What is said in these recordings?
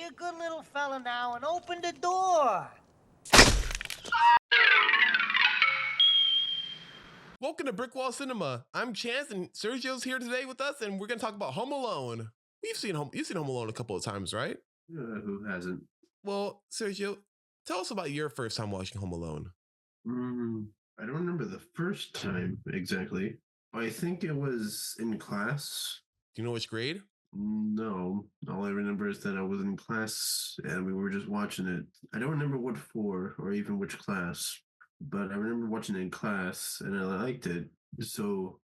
a good little fella now and open the door. Welcome to Brickwall Cinema. I'm Chance, and Sergio's here today with us, and we're going to talk about Home Alone. You've seen Home Alone a couple of times, right? Who hasn't? Well, Sergio, tell us about your first time watching Home Alone. I don't remember the first time exactly. I think it was in class. Do you know which grade? No, all I remember is that I was in class and we were just watching it. I don't remember what for or even which class, but I remember watching it in class and I liked it. So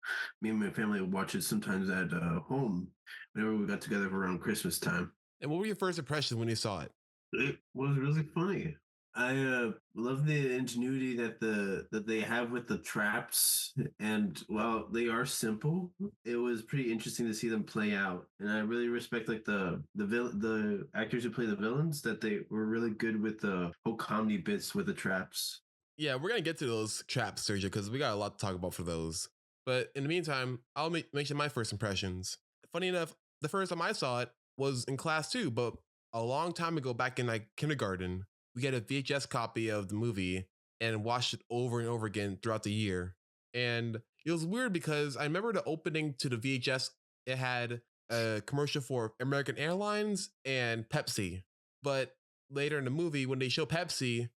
me and my family would watch it sometimes at home whenever we got together around Christmas time. And what were your first impressions when you saw it? It was really funny. I love the ingenuity that they have with the traps, and while they are simple, it was pretty interesting to see them play out. And I really respect like the actors who play the villains, that they were really good with the whole comedy bits with the traps. Yeah, we're going to get to those traps, Sergio, because we got a lot to talk about for those. But in the meantime, I'll mention my first impressions. Funny enough, the first time I saw it was in class too, but a long time ago, back in like kindergarten. We had a VHS copy of the movie and watched it over and over again throughout the year. And it was weird because I remember the opening to the VHS, it had a commercial for American Airlines and Pepsi. But later in the movie, when they show Pepsi,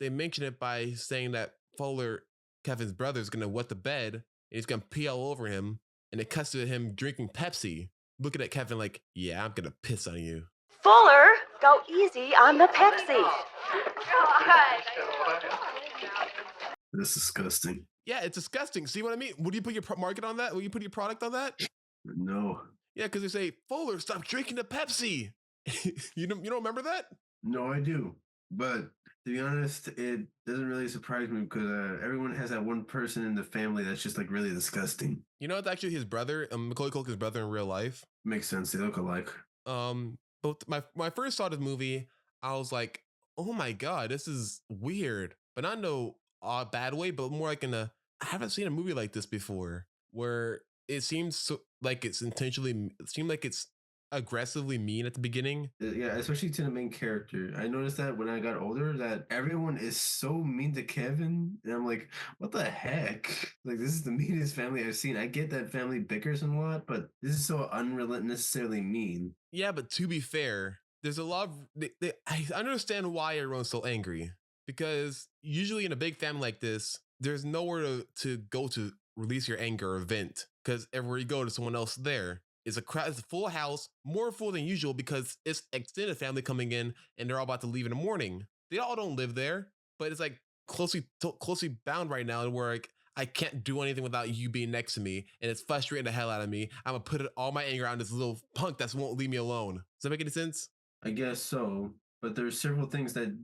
they mention it by saying that Fuller, Kevin's brother, is going to wet the bed and he's going to pee all over him. And it cuts to him drinking Pepsi, looking at Kevin like, yeah, I'm going to piss on you. Fuller, go easy on the Pepsi. That's disgusting. Yeah, it's disgusting. See what I mean? Would you put your market on that? Would you put your product on that? No. Yeah, because they say, Fuller, stop drinking the Pepsi. You don't remember that? No, I do. But to be honest, it doesn't really surprise me because everyone has that one person in the family that's just like really disgusting. You know, it's actually his brother, Macaulay Culkin's brother in real life. Makes sense. They look alike. But when I first saw this movie, I was like, oh my God, this is weird. But not in a bad way, but more like I haven't seen a movie like this before, where it seems like it's aggressively mean at the beginning. Yeah, especially to the main character. I noticed that when I got older that everyone is so mean to Kevin. And I'm like, what the heck? Like, this is the meanest family I've seen. I get that family bickers and what, but this is so unnecessarily mean. Yeah, but to be fair, there's a lot of... I understand why everyone's so angry. Because usually in a big family like this, there's nowhere to go to release your anger or vent. Because everywhere you go, there's someone else there. It's a full house, more full than usual because it's extended family coming in and they're all about to leave in the morning. They all don't live there, but it's like closely bound right now where like I can't do anything without you being next to me, and it's frustrating the hell out of me. I'm gonna put all my anger on this little punk that won't leave me alone. Does that make any sense? I guess so. But there's several things that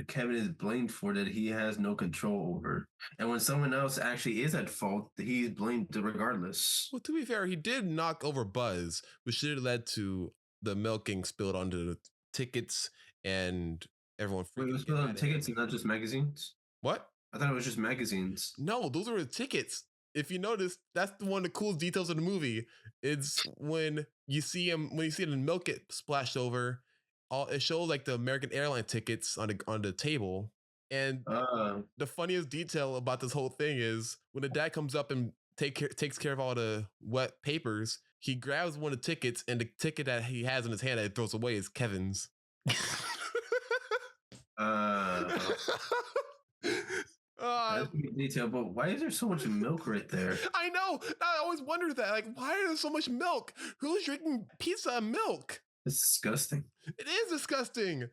Kevin is blamed for that he has no control over. And when someone else actually is at fault, he's blamed regardless. Well, to be fair, he did knock over Buzz, which should have led to the milking spilled onto the tickets and everyone freaking. Wait, it was spilled on tickets and not just magazines? What? I thought it was just magazines. No, those are the tickets. If you notice, that's one of the coolest details of the movie. It's when you see the milk get splashed over. It shows like the American airline tickets on the table. And the funniest detail about this whole thing is when the dad comes up and takes care of all the wet papers, he grabs one of the tickets, and the ticket that he has in his hand that he throws away is Kevin's. That's a good detail, but why is there so much milk right there? I know. I always wondered that. Like, why is there so much milk? Who's drinking pizza and milk? It's disgusting. It is disgusting.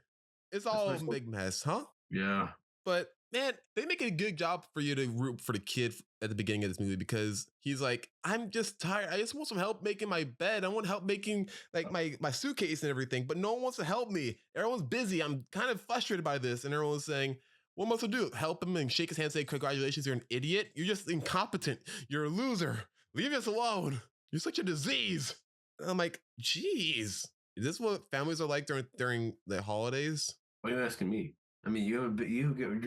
It's all a big mess, huh? Yeah. But man, they make a good job for you to root for the kid at the beginning of this movie because he's like, I'm just tired. I just want some help making my bed. I want help making like my suitcase and everything, but no one wants to help me. Everyone's busy. I'm kind of frustrated by this. And everyone's saying, what must I do? Help him and shake his hand and say, congratulations, you're an idiot. You're just incompetent. You're a loser. Leave us alone. You're such a disease. And I'm like, geez. Is this what families are like during the holidays? Why are you asking me? I mean, your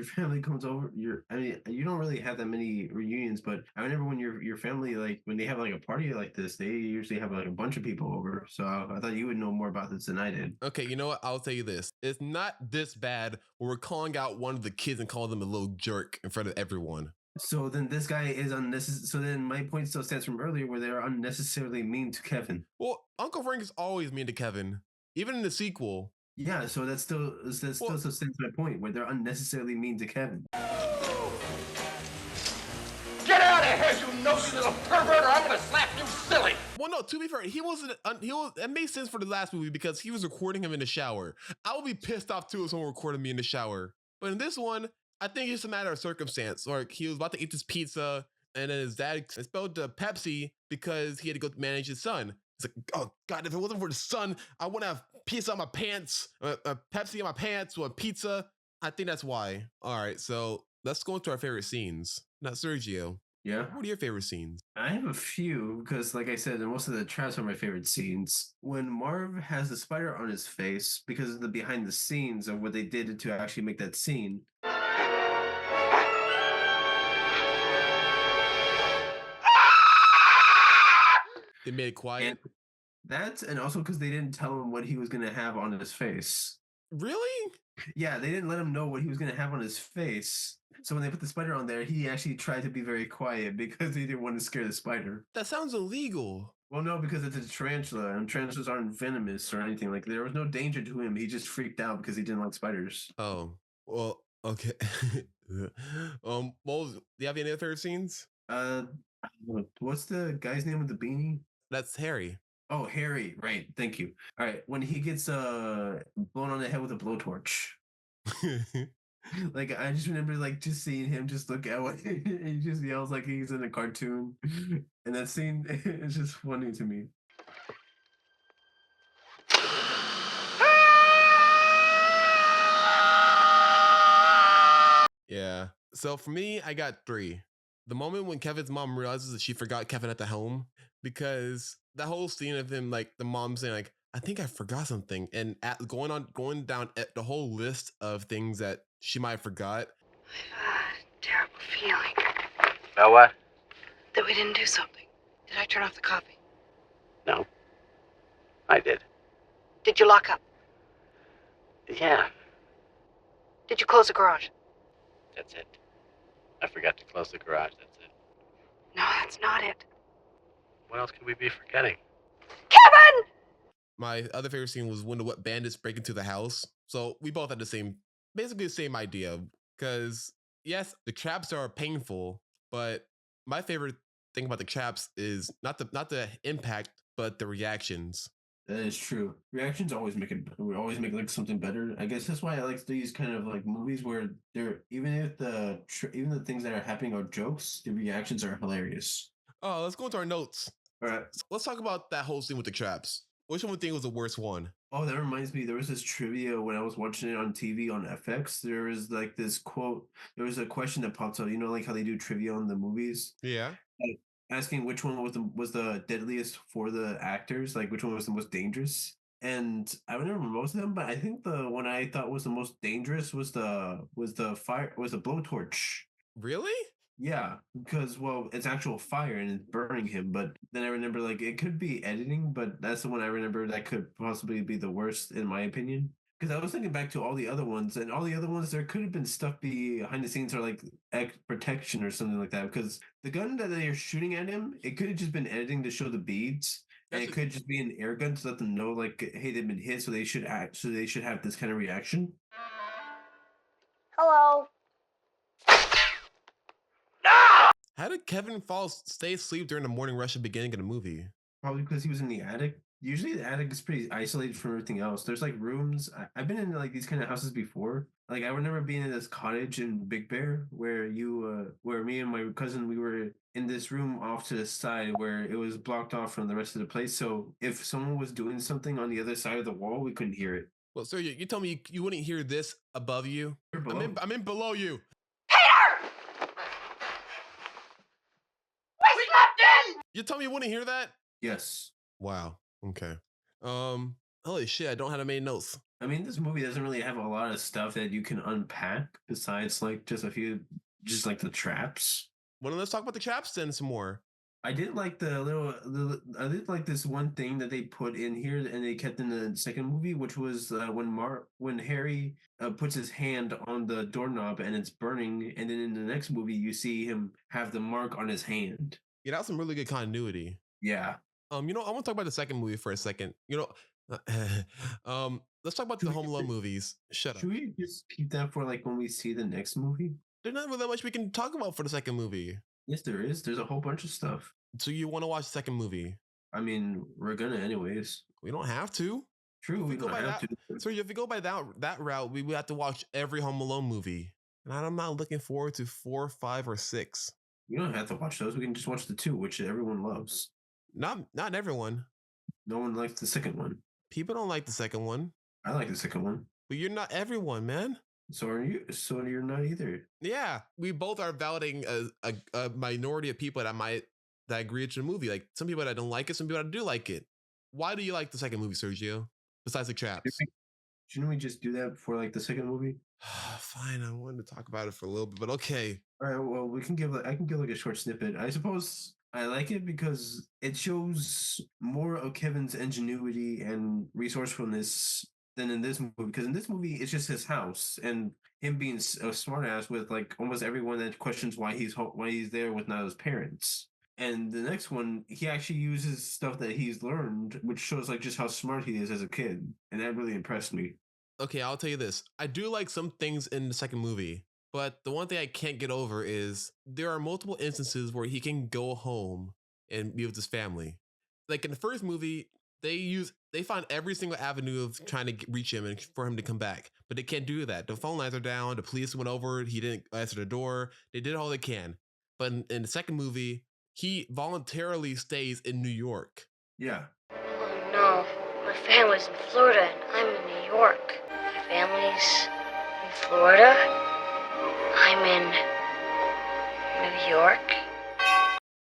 family comes over. I mean, you don't really have that many reunions, but I remember when your family, like when they have like a party like this, they usually have like a bunch of people over. So I thought you would know more about this than I did. Okay, you know what? I'll tell you this. It's not this bad where we're calling out one of the kids and calling them a little jerk in front of everyone. So then this guy is unnecessary. So then my point still stands from earlier, where they're unnecessarily mean to Kevin. Well, Uncle Frank is always mean to Kevin, even in the sequel. Yeah, so that still stands my point, where they're unnecessarily mean to Kevin. Get out of here, you nosy little pervert, or I'm gonna slap you silly! Well, no, to be fair, he wasn't. It made sense for the last movie because he was recording him in the shower. I would be pissed off too if someone recorded me in the shower. But in this one, I think it's just a matter of circumstance. Like he was about to eat this pizza, and then his dad spilled the Pepsi because he had to go manage his son. It's like, oh God, if it wasn't for the son, I wouldn't have pizza on my pants, a Pepsi on my pants, or a pizza. I think that's why. All right, so let's go into our favorite scenes. Now, Sergio, Yeah. what are your favorite scenes? I have a few because, like I said, most of the traps are my favorite scenes. When Marv has the spider on his face because of the behind the scenes of what they did to actually make that scene. They made it quiet. And also because they didn't tell him what he was going to have on his face. Really? Yeah, they didn't let him know what he was going to have on his face. So when they put the spider on there, he actually tried to be very quiet because he didn't want to scare the spider. That sounds illegal. Well, no, because it's a tarantula, and tarantulas aren't venomous or anything. Like, there was no danger to him. He just freaked out because he didn't like spiders. Oh, well, okay. Moles, do you have any other favorite scenes? What's the guy's name with the beanie? That's Harry. Oh, Harry. Right. Thank you. All right. When he gets blown on the head with a blowtorch. Like, I just remember, like, just seeing him just look at what he just yells like he's in a cartoon. And that scene is just funny to me. Yeah. So for me, I got 3. The moment when Kevin's mom realizes that she forgot Kevin at the home, because that whole scene of him, like the mom saying, like, I think I forgot something, and going down at the whole list of things that she might have forgot. I've a terrible feeling Now what? that we didn't do something. Did I turn off the coffee? No. I did. Did you lock up? Yeah, Did you close the garage? that's it. I forgot to close the garage, that's it. No, that's not it. What else could we be forgetting? Kevin! My other favorite scene was when the what bandits break into the house. So we both had basically the same idea. Because yes, the traps are painful, but my favorite thing about the traps is not the impact, but the reactions. That is true. Reactions always make like something better. I guess that's why I like these kind of like movies where they're even if even the things that are happening are jokes, the reactions are hilarious. Oh, let's go into our notes. All right. So let's talk about that whole scene with the traps. Which one do you think was the worst one? Oh, that reminds me. There was this trivia when I was watching it on TV on FX. There was like this quote. There was a question that pops up. You know, like how they do trivia on the movies. Yeah. Like, asking which one was the deadliest for the actors, like which one was the most dangerous. And I remember most of them, but I think the one I thought was the most dangerous was the blowtorch. Really? Yeah, because well, it's actual fire and it's burning him. But then I remember like it could be editing, but that's the one I remember that could possibly be the worst in my opinion. Because I was thinking back to all the other ones, and all the other ones, there could have been stuff behind the scenes or like protection or something like that. Because the gun that they are shooting at him, it could have just been editing to show the beads, and it could just be an air gun to let them know, like, hey, they've been hit, so they should act, so they should have this kind of reaction. Hello. How did Kevin stay asleep during the morning rush at the beginning of the movie? Probably because he was in the attic. Usually the attic is pretty isolated from everything else. There's like rooms. I've been in like these kind of houses before. Like I remember being in this cottage in Big Bear where where me and my cousin, we were in this room off to the side where it was blocked off from the rest of the place. So if someone was doing something on the other side of the wall, we couldn't hear it. Well, sir, you tell me you wouldn't hear this above you? I'm in below you. You tell me you wouldn't hear that? Yes. Wow. Okay. Holy shit, I don't have that many notes. I mean, this movie doesn't really have a lot of stuff that you can unpack besides like just a few, just like the traps. Well, let's talk about the traps then some more. I did like I did like this one thing that they put in here and they kept in the second movie, which was when Harry puts his hand on the doorknob and it's burning, and then in the next movie you see him have the mark on his hand. Yeah, that was some really good continuity. Yeah. I want to talk about the second movie for a second. Let's talk about the Home Alone movies. Shut up. Should we just keep that for like when we see the next movie? There's not really that much we can talk about for the second movie. Yes, there is. There's a whole bunch of stuff. So you want to watch the second movie? I mean, we're gonna anyways. We don't have to. True, we don't have to. So if we go by that route, we would have to watch every Home Alone movie. And I'm not looking forward to 4, 5, or 6. We don't have to watch those. We can just watch the 2, which everyone loves. Not everyone. No one likes the second one. People don't like the second one. I like the second one. But you're not everyone, man. So are you? So you're not either. Yeah, we both are validating a minority of people that agree with the movie. Like some people that don't like it, some people that do like it. Why do you like the second movie, Sergio? Besides the traps. Shouldn't we just do that for like the second movie? Fine, I wanted to talk about it for a little bit, but okay. All right. Well, I can give like a short snippet. I suppose I like it because it shows more of Kevin's ingenuity and resourcefulness than in this movie. Because in this movie, it's just his house and him being a smartass with like almost everyone that questions why he's there with not his parents. And the next one, he actually uses stuff that he's learned, which shows like just how smart he is as a kid, and that really impressed me. Okay, I'll tell you this. I do like some things in the second movie, but the one thing I can't get over is there are multiple instances where he can go home and be with his family. Like in the first movie, they find every single avenue of trying to reach him and for him to come back, but they can't do that. The phone lines are down. The police went over. He didn't answer the door. They did all they can, but in the second movie, he voluntarily stays in New York. Yeah. Oh no, my family's in Florida and I'm in New York. My family's in Florida. I'm in New York.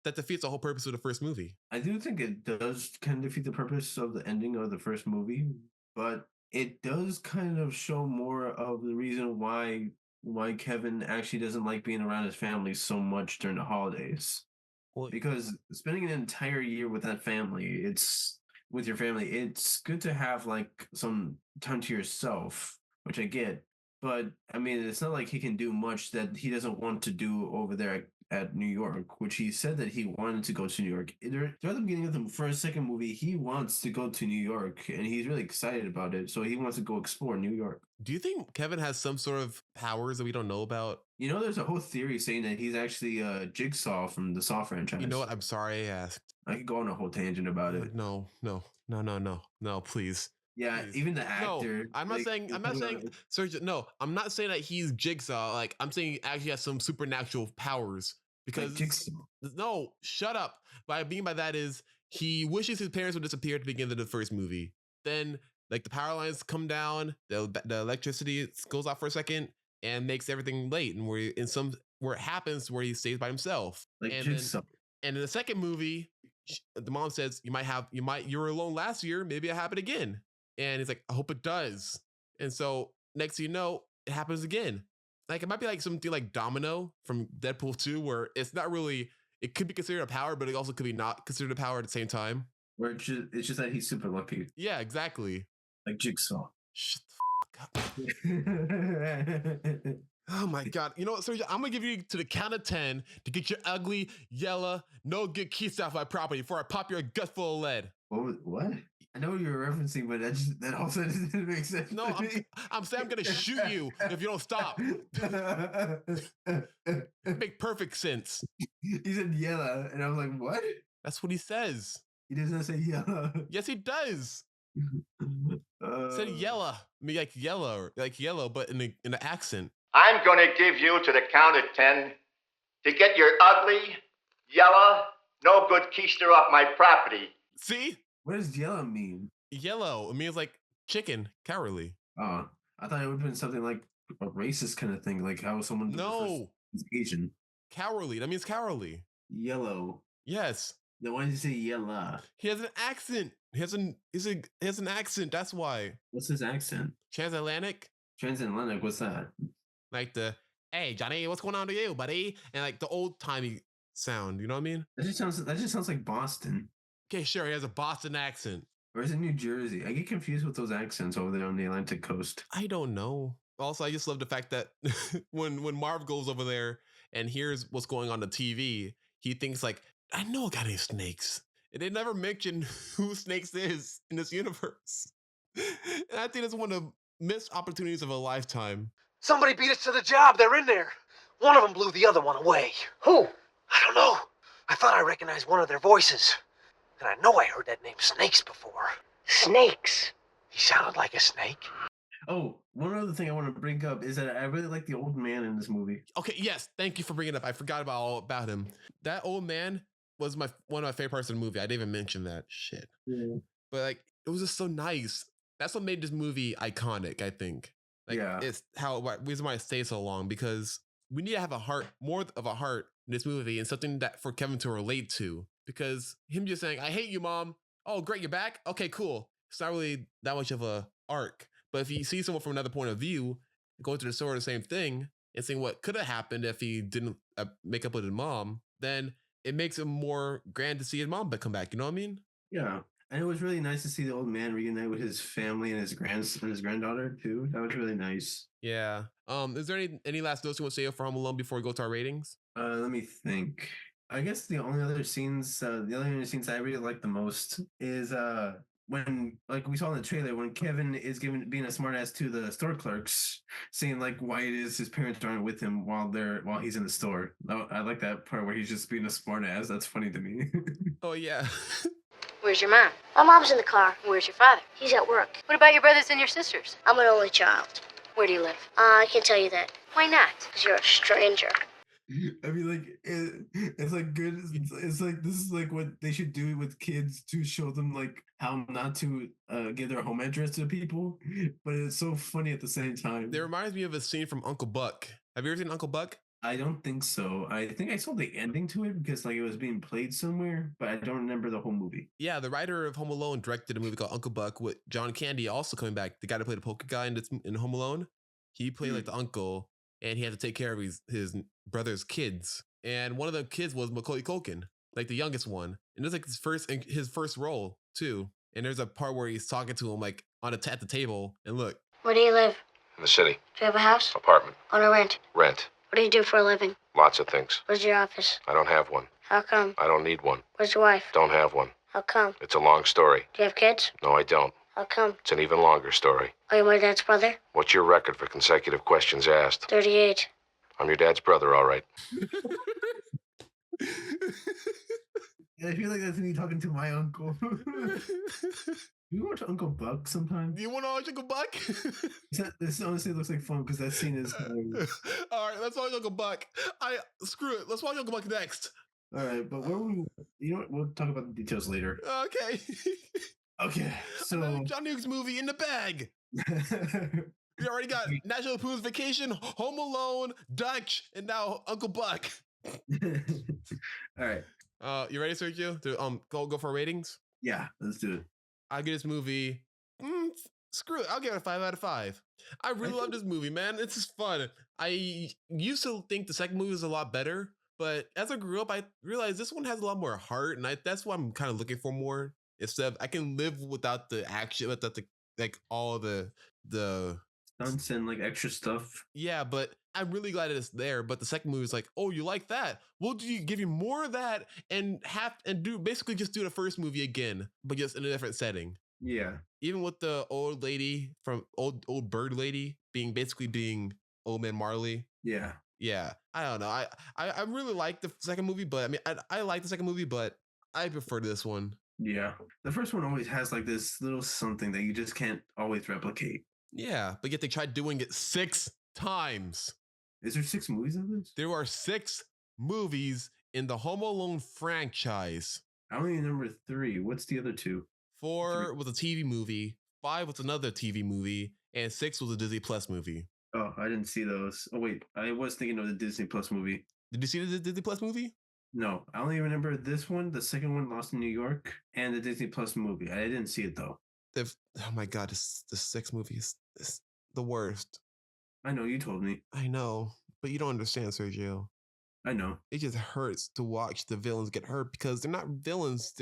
That defeats the whole purpose of the first movie. I do think it does kind of defeat the purpose of the ending of the first movie, but it does kind of show more of the reason why Kevin actually doesn't like being around his family so much during the holidays. Well, Because spending an entire year with your family, it's good to have like some time to yourself, which I get. But I mean, it's not like he can do much that he doesn't want to do over there at New York, which he said that he wanted to go to New York. Throughout the beginning of the first, second movie, he wants to go to New York and he's really excited about it. So he wants to go explore New York. do you think Kevin has some sort of powers that we don't know about? You know, there's a whole theory saying that he's actually Jigsaw from the Saw franchise. You know what? I'm sorry I asked. I could go on a whole tangent about it. No, please. Yeah, Please. even the actor. No, I'm not saying, Sergio, no, I'm not saying that he's Jigsaw. Like, I'm saying he actually has some supernatural powers. Because, Jigsaw. no, shut up. What I mean by that is he wishes his parents would disappear at the beginning of the first movie. Then, like, the power lines come down, the electricity goes off for a second, and makes everything late. And where it happens where he stays by himself. Like and Jigsaw. And in the second movie, the mom says, you were alone last year. Maybe it happened again. And he's like, I hope it does. And so next thing you know, it happens again. Like it might be like something like Domino from Deadpool 2, where it's not really, it could be considered a power, but it also could be not considered a power at the same time. Where it's just that he's super lucky. Yeah, exactly. Like Jigsaw. Shut the fuck up. Oh my God. You know what, Sergio? I'm going to give you to the count of 10 to get your ugly, yellow, no good keys off my property before I pop your gut full of lead. What? I know what you're referencing, but that also didn't make sense. No, I'm saying I'm going to shoot you if you don't stop. Make perfect sense. He said yellow, and I was like, what? That's what he says. He doesn't say yellow. Yes, he does. He said yellow. I mean, like yellow, but in the accent. I'm going to give you to the count of 10 to get your ugly, yellow, no good keister off my property. See? What does yellow mean? Yellow. It means like chicken, cowardly. Oh, I thought it would have been something like a racist kind of thing, like how someone is Asian. Cowardly. That means cowardly. Yellow. Yes. Then why did you say yellow? He has an accent. He has an accent. That's why. What's his accent? Transatlantic, Transatlantic. What's that? like the "Hey Johnny, what's going on to you, buddy?" and like the old timey sound. You know what I mean? That just sounds like Boston. Okay, sure. He has a Boston accent. Or is it New Jersey? I get confused with those accents over there on the Atlantic coast. I don't know. Also, I just love the fact that when Marv goes over there and hears what's going on TV, he thinks like, I know a guy named Snakes. And they never mention who Snakes is in this universe. And I think it's one of the missed opportunities of a lifetime. Somebody beat us to the job. They're in there. One of them blew the other one away. Who? I don't know. I thought I recognized one of their voices. And I know I heard that name Snakes before. Snakes. He sounded like a snake. Oh, one other thing I want to bring up is that I really like the old man in this movie. Okay, yes, thank you for bringing it up. I forgot all about him. That old man was one of my favorite parts of the movie. I didn't even mention that shit. Yeah. But like, it was just so nice. That's what made this movie iconic, I think. Like, it's reason why it stayed so long, because we need to have more of a heart in this movie, and something that for Kevin to relate to. Because him just saying, "I hate you, Mom." Oh, great, you're back? Okay, cool. It's not really that much of a arc. But if you see someone from another point of view, going through the story of the same thing, and seeing what could have happened if he didn't make up with his mom, then it makes it more grand to see his mom come back. You know what I mean? Yeah. And it was really nice to see the old man reunite with his family and his granddaughter too. That was really nice. Yeah. Is there any last notes you want to say for Home Alone before we go to our ratings? Let me think. I guess the only other scenes I really like the most is when, like we saw in the trailer, when Kevin is being a smartass to the store clerks, saying like why it is his parents aren't with him while he's in the store. I like that part where he's just being a smartass. That's funny to me. Oh yeah. Where's your mom? My mom's in the car. Where's your father? He's at work. What about your brothers and your sisters? I'm an only child. Where do you live? I can't tell you that. Why not? Because you're a stranger. I mean, like it's like good. It's like this is like what they should do with kids to show them like how not to give their home address to people. But it's so funny at the same time. It reminds me of a scene from Uncle Buck. Have you ever seen Uncle Buck? I don't think so. I think I saw the ending to it because like it was being played somewhere, but I don't remember the whole movie. Yeah, the writer of Home Alone directed a movie called Uncle Buck with John Candy also coming back. The guy that played the poker guy in Home Alone. He played like the uncle, and he had to take care of his brother's kids. And one of the kids was Macaulay Culkin, like the youngest one. And it was like his first role too. And there's a part where he's talking to him like at the table. And look. Where do you live? In the city. Do you have a house? Apartment. On a rent? Rent. What do you do for a living? Lots of things. Where's your office? I don't have one. How come? I don't need one. Where's your wife? Don't have one. How come? It's a long story. Do you have kids? No, I don't. How come? It's an even longer story. Are you my dad's brother? What's your record for consecutive questions asked? 38. I'm your dad's brother, all right. I feel like that's me talking to my uncle. Do you watch Uncle Buck sometime? Do you want to watch Uncle Buck? This honestly looks like fun because that scene is hilarious. All right, let's watch Uncle Buck. Screw it. Let's watch Uncle Buck next. All right, but you know what? We'll talk about the details later. Okay. Okay, so Another John Hughes movie in the bag. We already got National Lampoon's Vacation, Home Alone, Dutch, and now Uncle Buck. all right. You ready, Sergio? To go for ratings? Yeah, let's do it. I'll give this movie. Screw it. I'll give it a 5 out of 5. I really love this movie, man. It's just fun. I used to think the second movie was a lot better, but as I grew up, I realized this one has a lot more heart, and that's what I'm kind of looking for more. Instead of, I can live without the action, without the like all the stunts and like extra stuff. Yeah, but I'm really glad it's there. But the second movie is like, oh, you like that? We'll give you more of that and basically just do the first movie again, but just in a different setting. Yeah. Even with the old lady from old bird lady being Old Man Marley. Yeah. Yeah. I don't know. I really like the second movie, but I mean I like the second movie, but I prefer this one. Yeah. The first one always has like this little something that you just can't always replicate. Yeah, but yet they tried doing it 6 times. Is there 6 movies of this? There are 6 movies in the Home Alone franchise. I only remember 3. What's the other 2? 4 was a TV movie, 5 was another TV movie, and 6 was a Disney Plus movie. Oh, I didn't see those. Oh wait, I was thinking of the Disney Plus movie. Did you see the Disney Plus movie? No, I only remember this one, the second one, Lost in New York, and the Disney Plus movie. I didn't see it though. Oh my god, the six movies is the worst. I know, you told me. I know, but you don't understand, Sergio. I know. It just hurts to watch the villains get hurt because they're not villains.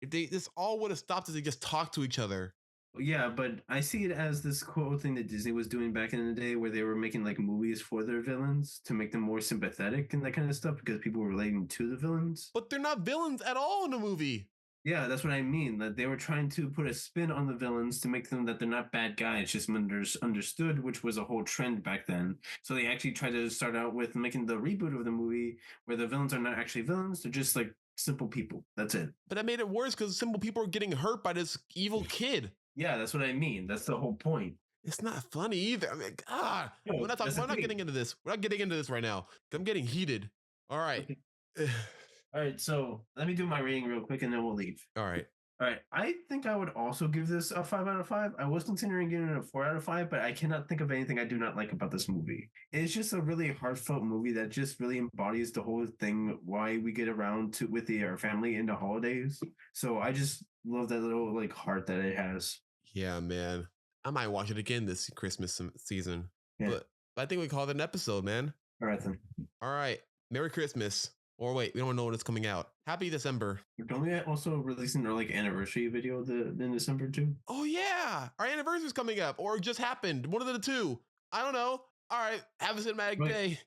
This all would have stopped if they just talked to each other. Yeah, but I see it as this cool thing that Disney was doing back in the day where they were making like movies for their villains to make them more sympathetic and that kind of stuff because people were relating to the villains. But they're not villains at all in the movie. Yeah, that's what I mean. That they were trying to put a spin on the villains to make them that they're not bad guys, just understood, which was a whole trend back then. So they actually tried to start out with making the reboot of the movie where the villains are not actually villains; they're just like simple people. That's it. But that made it worse because simple people are getting hurt by this evil kid. Yeah, that's what I mean. That's the whole point. It's not funny either. I mean, No, we're not getting into this. We're not getting into this right now. I'm getting heated. All right. Okay. All right, so let me do my rating real quick and then we'll leave. All right. All right, I think I would also give this a 5 out of 5. I was considering giving it a 4 out of 5, but I cannot think of anything I do not like about this movie. It's just a really heartfelt movie that just really embodies the whole thing, why we get around to with our family in the holidays. So I just love that little like heart that it has. Yeah, man. I might watch it again this Christmas season. Yeah. But I think we called it an episode, man. All right, then. All right. Merry Christmas. Or wait, we don't know when it's coming out. Happy December. Don't we also releasing our like anniversary video in December too? Oh yeah, our anniversary's coming up, or it just happened. One of the two. I don't know. All right, have a cinematic day.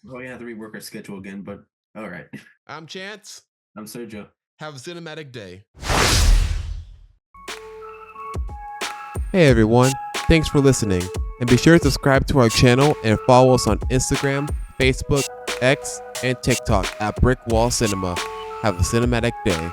Well, we have to rework our schedule again, but all right. I'm Chance. I'm Sergio. Have a cinematic day. Hey everyone, thanks for listening, and be sure to subscribe to our channel and follow us on Instagram, Facebook, X, and TikTok at Brick Wall Cinema. Have a cinematic day.